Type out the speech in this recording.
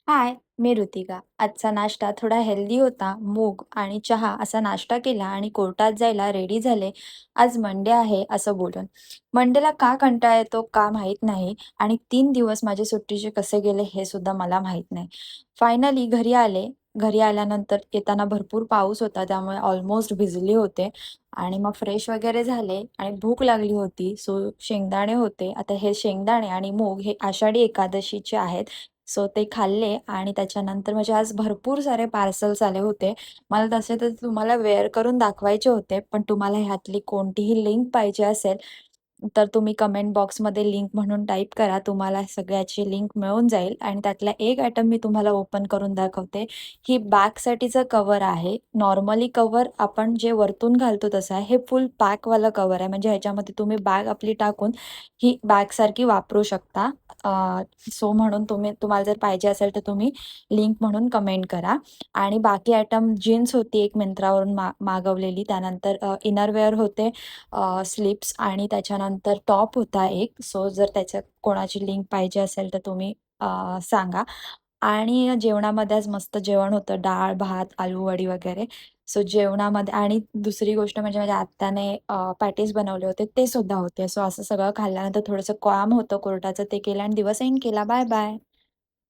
हाय, मी ऋतिका. आजचा नाश्ता थोडा हेल्दी होता. मूग आणि चहा असा नाश्ता केला आणि कोर्टात जायला रेडी झाले. आज मंडे आहे असं बोलून. मंडेला का कंटाळा येतो का माहीत नाही आणि 3 दिवस माझे सुट्टीचे कसे गेले हे सुद्धा मला माहीत नाही. फायनली घरी आले. घरी आल्यानंतर येताना भरपूर पाऊस होता त्यामुळे ऑलमोस्ट भिजले होते आणि मग फ्रेश वगैरे झाले आणि भूक लागली होती. सो शेंगदाणे होते. आता हे शेंगदाणे आणि मूग हे आषाढी एकादशीचे आहेत. सो ते खाल्ले आणि त्याच्यानंतर म्हणजे आज भरपूर सारे पार्सल्स आले होते. मला तसे तर तुम्हाला वेअर करून दाखवायचे होते, पण तुम्हाला ह्यातली कोणतीही लिंक पाहिजे असेल, तर तुम्ही कमेंट बॉक्समध्ये लिंक म्हणून टाइप करा. तुम्हाला सगळ्याची लिंक मिळून जाईल आणि त्यातला एक आयटम मी तुम्हाला ओपन करून दाखवते. ही बॅकसाठीचं कव्हर आहे. नॉर्मली कव्हर आपण जे वरतून घालतो तसं आहे. हे फुल पॅकवालं कव्हर आहे. म्हणजे ह्याच्यामध्ये तुम्ही बॅग आपली टाकून ही बॅगसारखी वापरू शकता. सो म्हणून तुम्हाला जर पाहिजे असेल तर तुम्ही लिंक म्हणून कमेंट करा. आणि बाकी आयटम जीन्स होती एक मिंत्रावरून मागवलेली. त्यानंतर इनरवेअर होते, स्लिप्स आणि त्याच्यानंतर टॉप होता एक. सो जर त्याच्यात कोणाची लिंक पाहिजे असेल तर तुम्ही सांगा. आणि जेवणामध्ये आज मस्त जेवण होतं. डाळ, भात, आलूवडी वगैरे. सो जेवणामध्ये आणि दुसरी गोष्ट म्हणजे माझ्या आत्याने पॅटीस बनवले होते, ते सुद्धा होते. सो असं सगळं खाल्ल्यानंतर थोडंसं काम होतं कोर्टाचं, ते केलं आणि दिवस एंड केला. Bye bye.